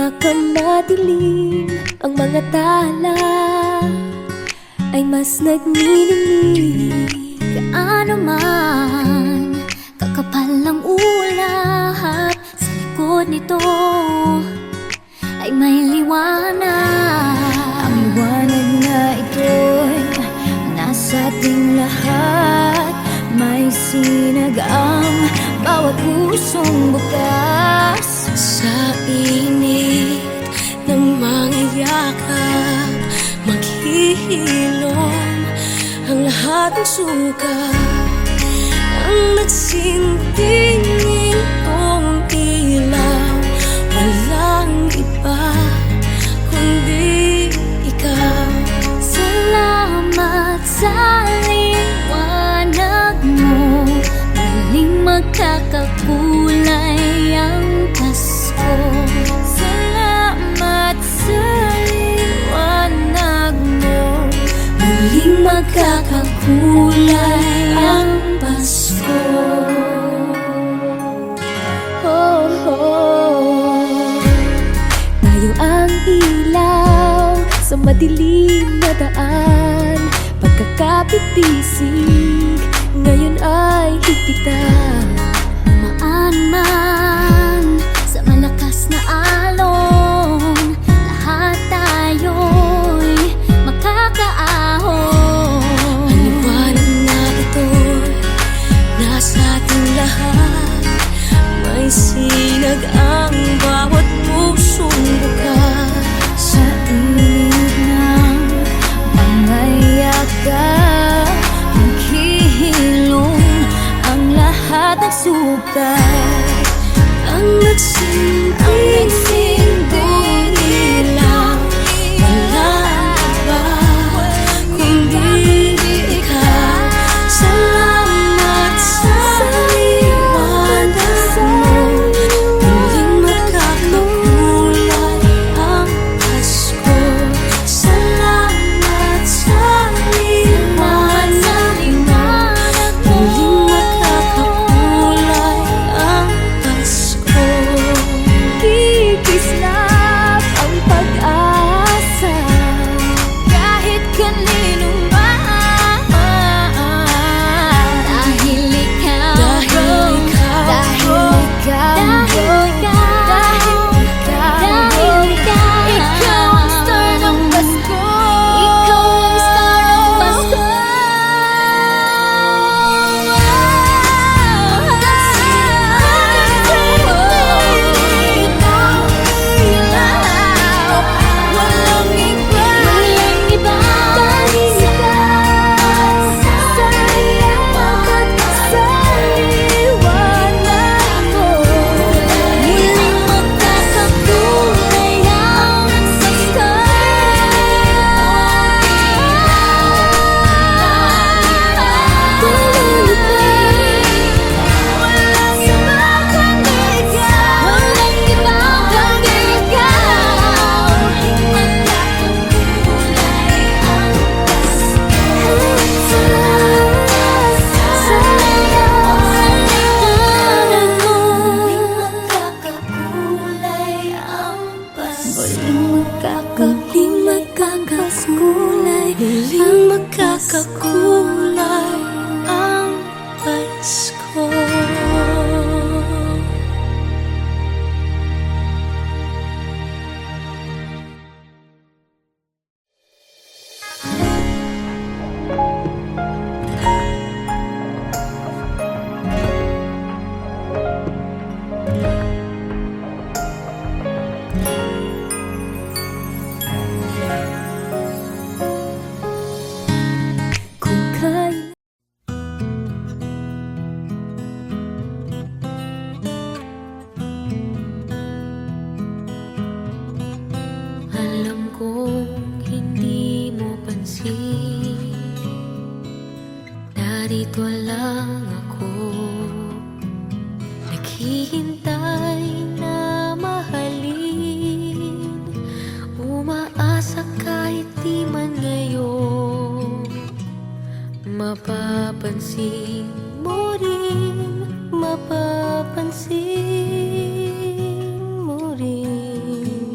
pinakamadilim ang mga tala ay mas nagniningning. Gaano man kakapal ang ulap, sa likod nito ay may liwanag. Ang liwanag na ito'y nasa ating lahat. May sinag ang bawat pusong bukas. Sa init ng mga yakap, maghihilom ang lahat ng suka. Ang nagsintingin kong ilaw, walang iba kundi ikaw. Salamat sa liwanag mo, muling magkakakulay ang Pasko. Salamat sa liwanag mo, muling magkakakulay ang Pasko. Oh, oh. Tayo ang ilaw sa madilim na daan. Pagkakapitisig ngayon ay higpitan. Maan man sa malakas na alon, lahat tayo'y makakaahon. Ang liwanag na ito'y nasa ating lahat. May sinag ang bawat pusong bukas. Sa init ng mga yakap, maghihilom ang lahat ng sukat. Ang nagsinting ilaw, walang iba kundi ikaw. Salamat sa liwanag mo, muling magkakakulay ang Pasko. Salamat sa liwanag mo, muling magkakakulay ang Pasko. Kikislap ang pag-asa kahit kanino man. Dahil ikaw, Dahil ikaw, Dahil ikaw, ikaw ang star ng Pasko. ikaw ang star ng Pasko. Walang iba, Walang iba dahil ikaw sa liwanag mo, muling magkakakulay ang Pasko. walang iba kundi ikaw. Walang iba kundi ikaw. muling magkakakulay ang Pasko. Kung kailan Alam kong hindi mo pansin, narito lang ako, naghihintay na mahalin, umaasa kahit di man ngayon. Mapapansin mo rin, mapapansin mo rin.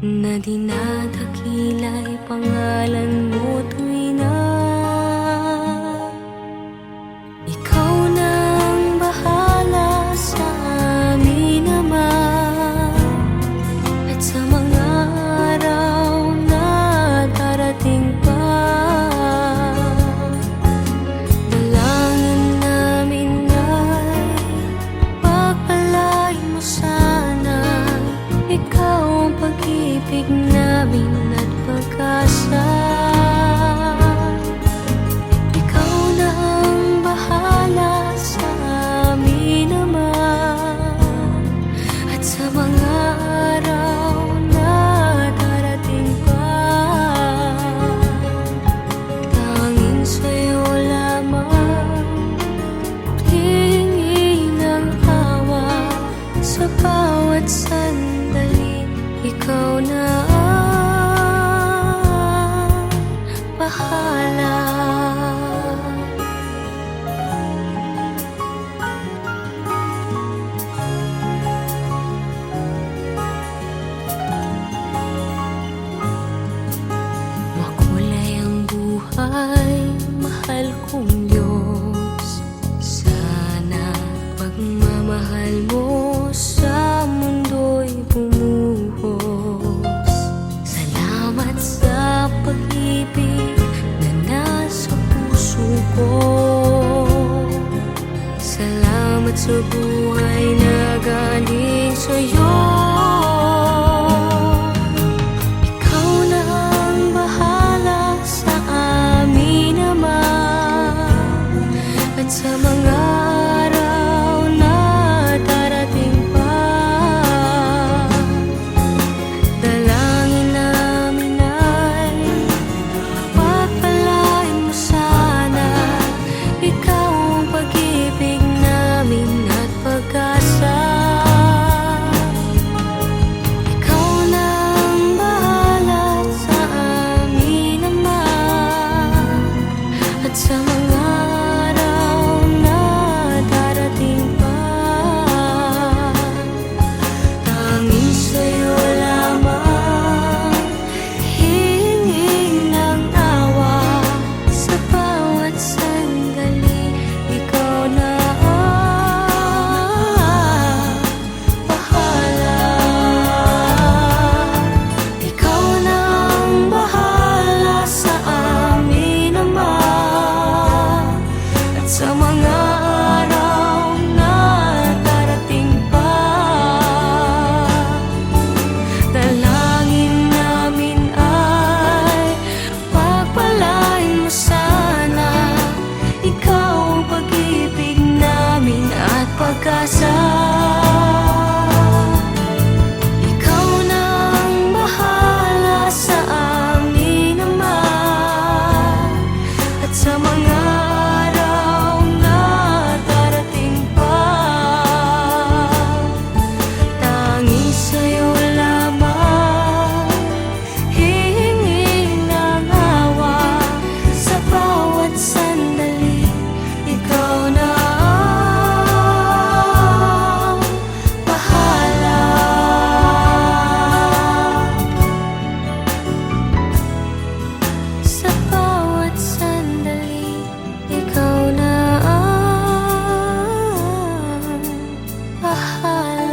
na dinadakila'y pangalan mo tuwi na. Ikaw nang bahala sa amin naman, at sa mga araw na darating pa, dalangin namin ay pagpalain mo sana. Ikaw ang pag-ibig namin at pag-asa. Ikaw na ang bahala sa amin naman, at sa mga araw na darating pa, tanging sa'yo lamang hihingi ng awa sa bawat sandali. Ikaw na ang bahala. Makulay ang buhay, mahal kong Diyos. Sana pagmamahal mo sa mundo'y bumuhos. Salamat sa pag-ibig na nasa puso ko. Salamat sa buhay na galing sa'yo. Ikaw na ang bahala sa amin naman, at sa mga araw na darating pa, dalangin namin ay pagpalain mo sana. Ikaw ang pag-ibig namin at pag-asa. Ikaw na ang bahala sa amin naman, at sa mga araw na darating pa, tanging sa'yo lamang hihingi ng awa sa bawat sandali. Ikaw na ang bahala. Ikaw na ang bahala sa amin naman, at sa mga araw na darating pa, dalangin namin ay pagpalain mo sana. Ikaw ang pag-ibig namin at pag-asa. Ikaw na ang bahala sa amin naman, at sa mga araw na darating pa, tanging sa'yo lamang hihingi ng awa sa bawat sandali. Ikaw na ang bahala. Sa bawat sandali, ikaw na ang bahala.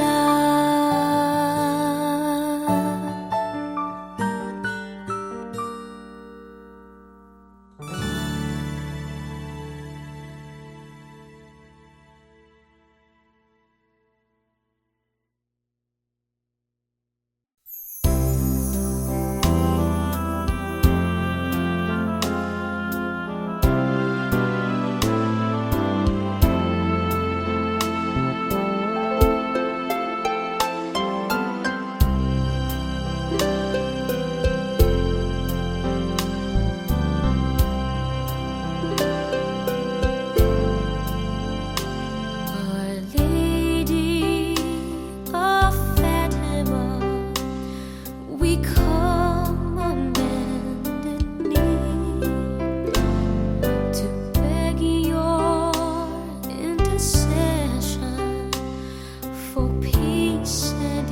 for peace and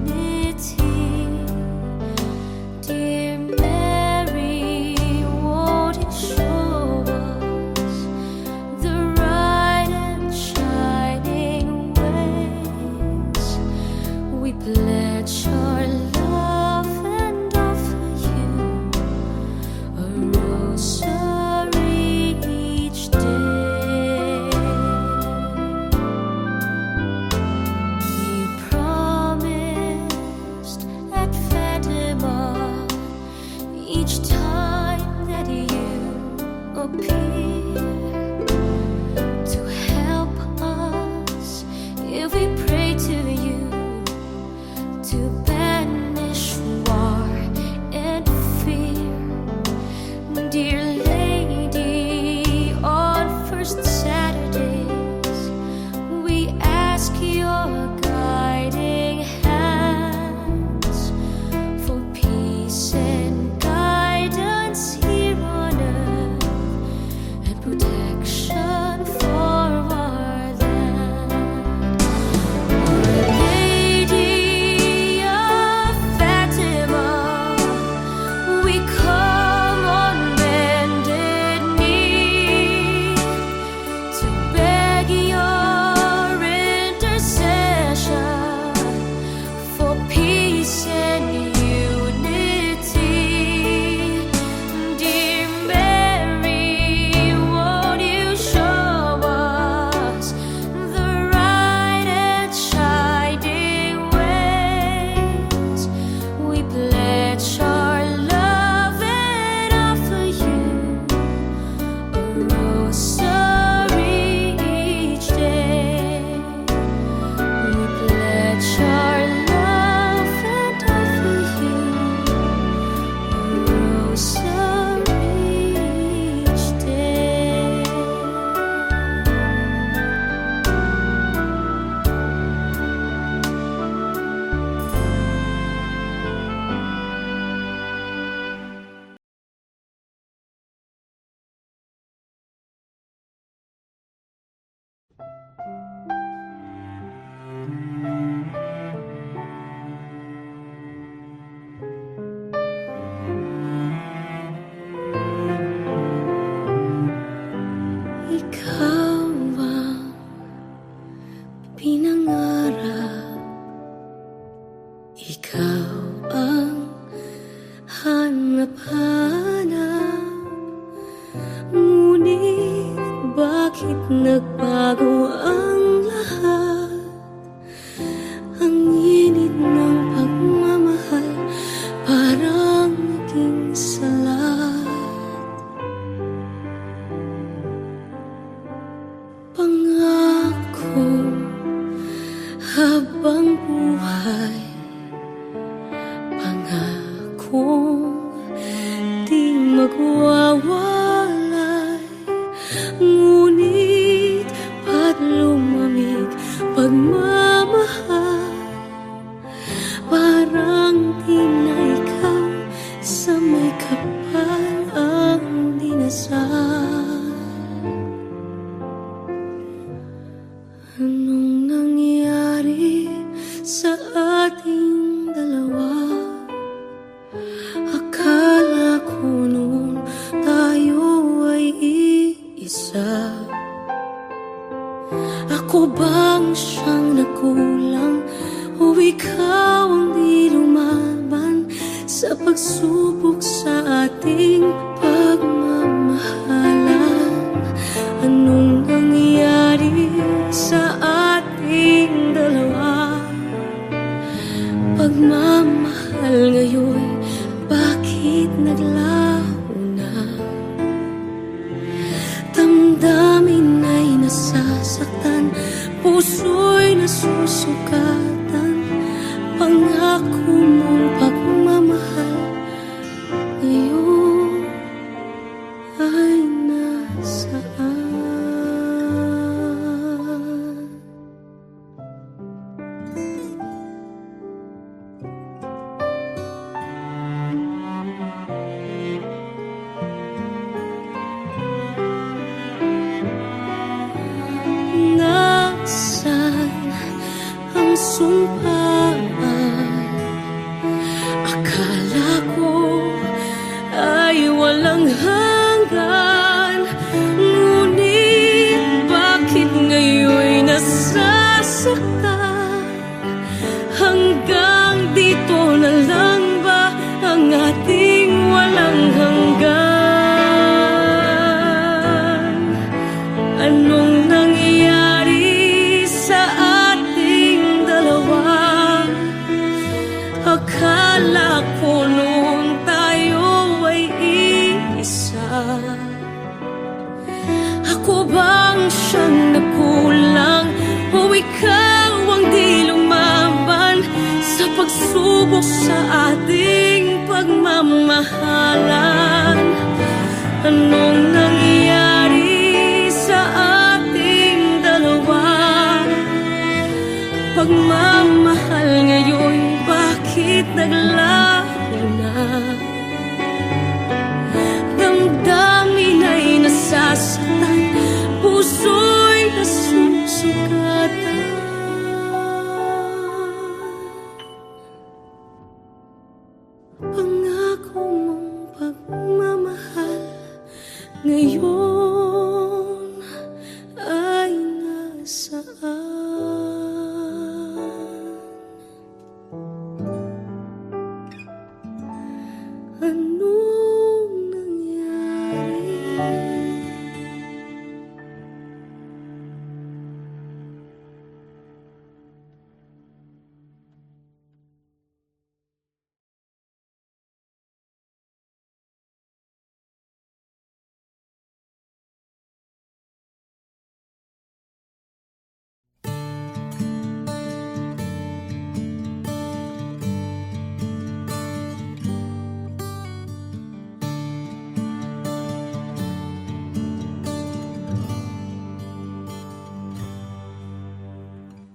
unity. pledge our love and offer you a rosary each day. You promised at Fatima each time that you appear to help us if we pray to you, to banish war and fear. Dear Lady, on first Saturdays we ask your guiding hands for peace and guidance here on earth, and protection for our land. Lady of Fatima, we come on bended knee to beg your intercession for peace and unity. Dear Mary, won't you show us the right and shining ways? We pledge our love and offer you a rosary each day. We pledge our love and offer you a rosary each day. Ikaw ang pinangarap, ikaw ang hanap-hanap. Ngunit bakit nagbago ang lahat? Ang init ng pagmamahal parang naging salat. Pangako habang buhay, pangakong di magwawalay. Ngunit ba't lumamig pagmamahal? Parang di na ikaw sa may kapal ang dinasal. Anong nangyari sa ating dalawa? Akala ko noon tayo ay iisa. Ako bang siyang nagkulang o ikaw ang di lumaban sa pagsubok sa ating pagmamahalan? Anong nangyari sa ating dalawa? Pagmamahal ngayon, bakit naglaho na? Damdamin ay nasasaktan, puso'y nasusukatan. Pangako mong pagmamahal ngayon ay nasaan? Nasaan ang sumpaan? Akala ko ay walang hanggan. Ngunit bakit ngayon nasasaktan? Hanggang di Akala ko noon tayo ay iisa. Ako bang siyang nagkulang o ikaw ang di lumaban sa pagsubok sa ating pagmamahalan? Anong nangyari sa ating dalawa? Pagmamahal ngayon, bakit naglaho na? Damdamin ay nasasaktan, puso'y nasusugatan. Pangako mong pagmamahal ngayon ay nasaan? Anong nangyari?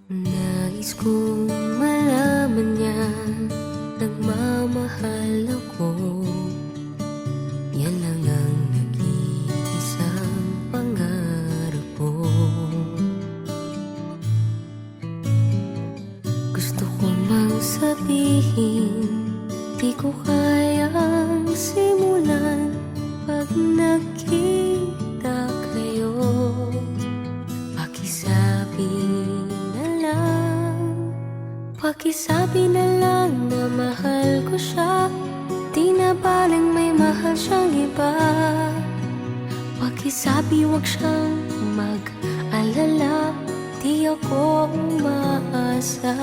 Nais kong malaman niya, nagmamahal ako. Yan lang ang nag-iisang pangarap ko. Gusto ko mang sabihin, di ko kayang simulan pag nakita kayo. Pakisabi na lang na mahal ko siya, di na baling may mahal siyang iba. Pakisabi wag siyang mag-alala, di ako umaasa.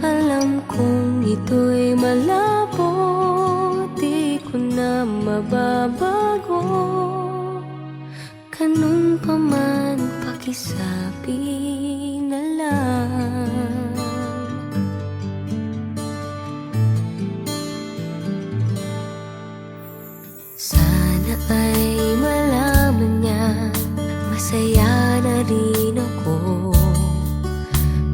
Alam kong ito'y malabo, di ko na mababago. Ganun pa man, pakisabi na lang. Sana ay malaman niya, masaya na rin ako.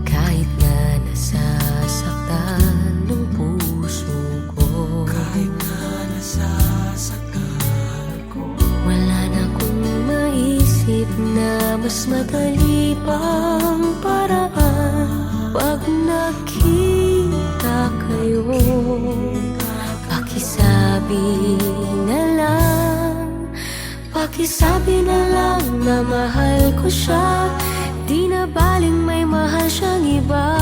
Kahit na nasasaktan ng puso ko. Kahit na nasasaktan ko. Wala na akong maisip na mas madali pang paraan. Pag nakita kayo, pakisabi na lang, pakisabi na lang na mahal ko siya, di na baling may mahal siyang iba.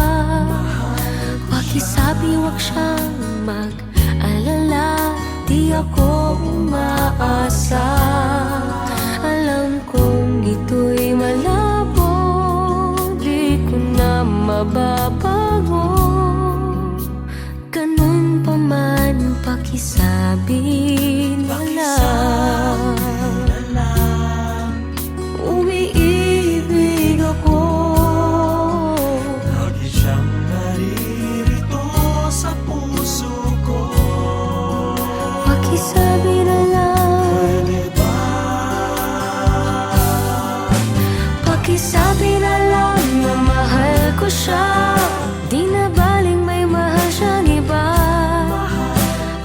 Pakisabi wag siyang mag-alala, di ako umaasa. Alam kong ito'y malabo, di ko na mababago. Ganun pa man, pakisabi na lang. Umiibig ako, lagi siyang naririto sa puso ko. pakisabi na lang. Pwede ba? Pakisabi na lang na mahal ko siya, di na baling may mahal siyang iba.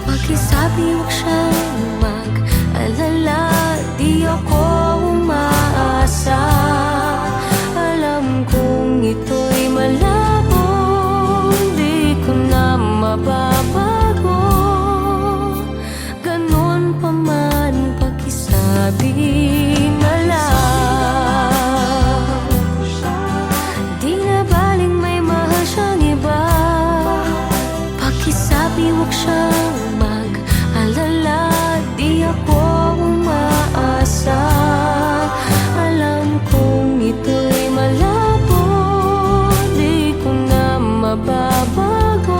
Pakisabi wag siyang mag-alala, di ako umaasa. Alam kong ito'y malabo, di ko na mababago. Ganun pa man, pakisabi na lang. Di na baling may mahal siyang iba. Pakisabi wag siyang mag-alala, di ako umaasa. Alam kong ito'y malabo, di ko na mababago.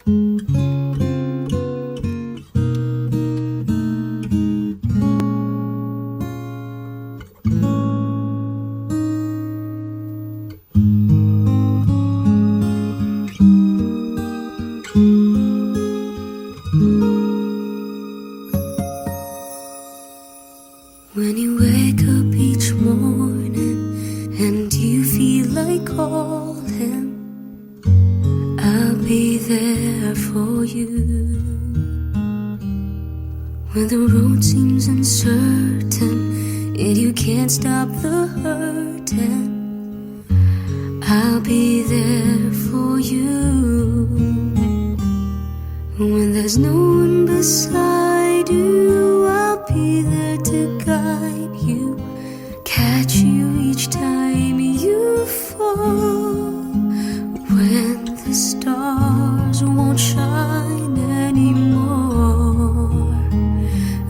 When you wake up each morning and you feel like calling, I'll be there for you. When the road seems uncertain and you can't stop the hurting, I'll be there for you. When there's no one beside you, I'll be there to guide you, catch you each time you fall. When the stars won't shine anymore,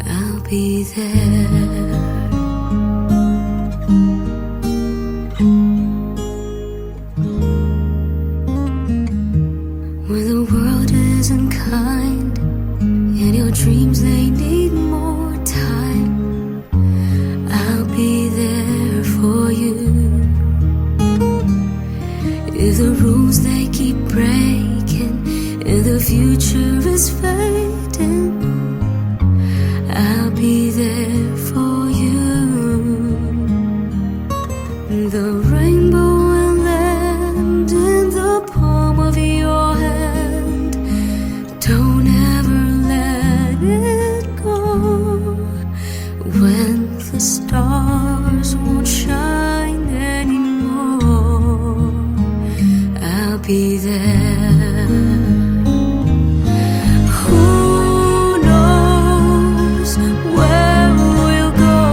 I'll be there. When the world isn't kind and your dreams they need more time, I'll be there for you. If the rules they keep breaking and the future is fading, I'll be there for you. The rainbow will land in the palm of your hand. Don't ever let it go. When the stars won't shine anymore, I'll be there. Who knows where we'll go?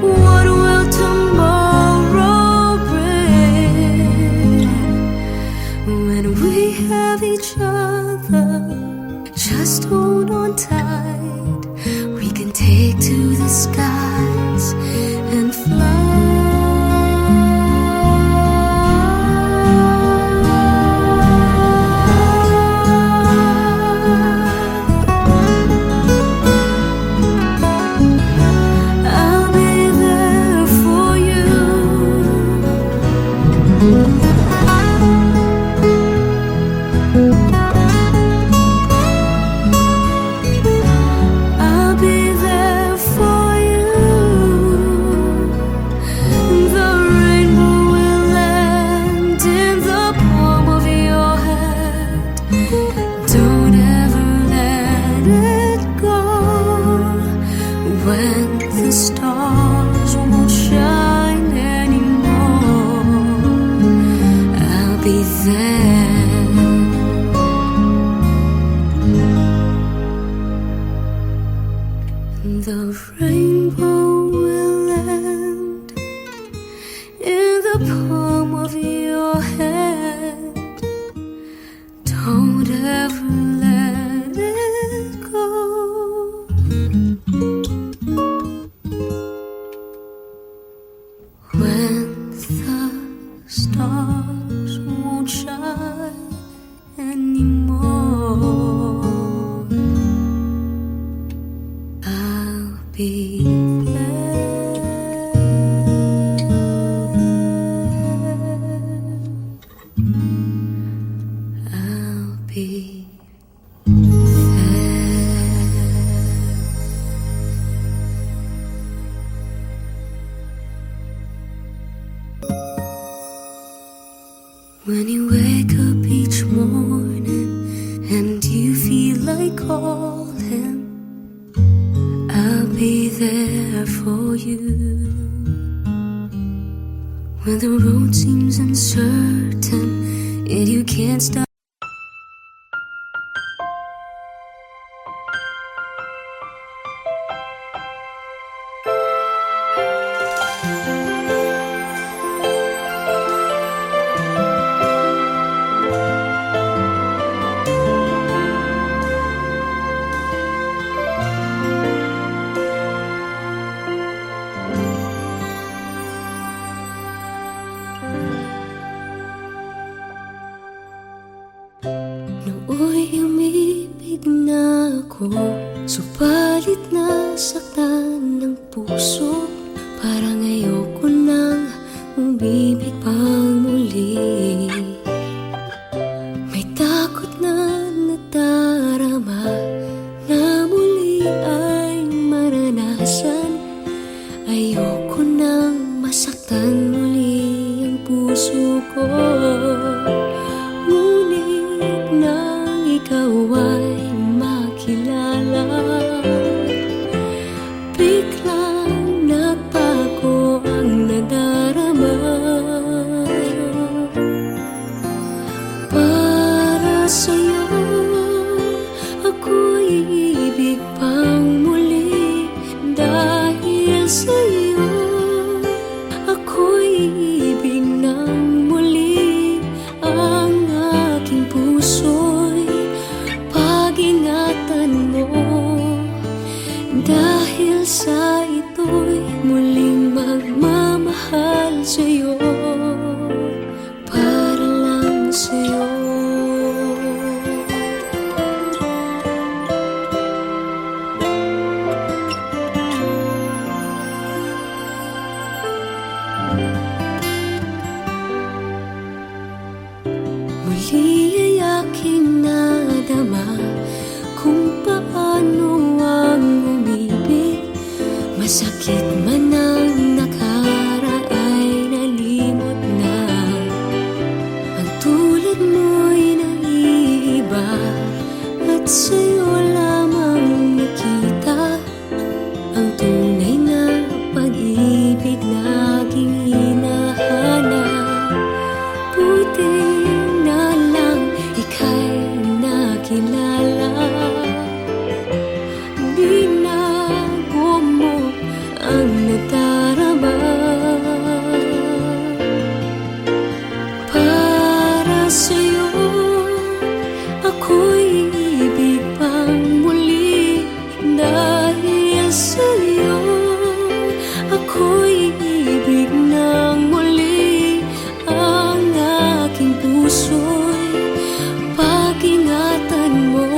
What will tomorrow bring? When we have each other, just hold on tight. We can take to the skies and I'll be there for you. I'll be there for you. The rainbow will land in the palm of your hand. Don't ever let it go. When the stars won't shine anymore, I'll be there. The rainbow will land in the palm of your hand. Don't ever let it go. When the stars won't shine anymore, I'll be there. I'll be there. When you wake up each morning and you feel like calling, I'll be there for you. When the road seems uncertain and you can't stop. Nooy umibig na ako, subalit nasaktan ng puso. Parang ayoko nang umibig pang muli. May takot na nadarama na muli ay maranasan. Ayoko nang masaktan muli ang puso ko. Ngunit nang ikaw ay makilala, biglang nagbago ang nadarama. Para sa'yo ako'y ibig pang muli. Dahil sa'yo ako'y ibig ng muli. Ang aking puso'y pag-ingatan mo. Dahil sa ito'y muling magmamahal sa'yo, para lang sa'yo. Muli ay aking nadama kung paano ang umibig. Masakit man ang nakaraay nalimot na. Ang tulad mo'y naiiba at sa'yo lamang nakita ang tunay na pag-ibig laging hinahanap. Buti na lang ika'y nakilala. Binago mo ang nadarama. Para sa'yo ako'y ibig pang muli. Dahil sa'yo ako'y ibig ng muli. Ang aking puso'y pag-ingatan mo.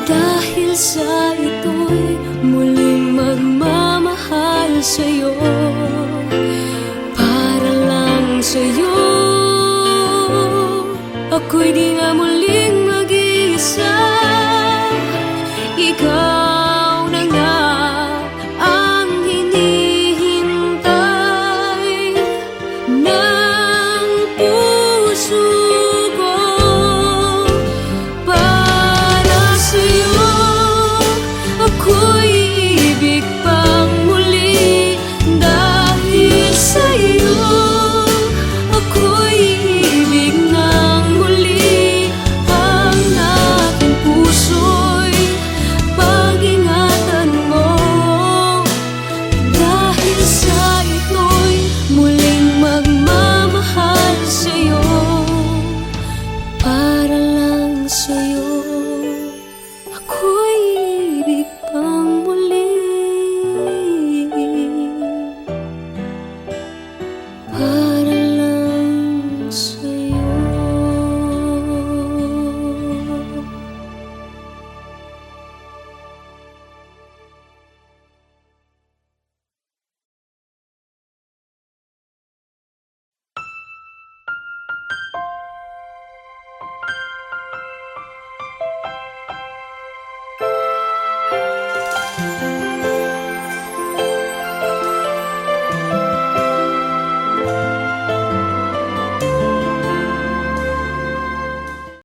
Dahil sa ito'y muling magmamahal sa'yo, para lang sa'yo. Ako'y di nga muli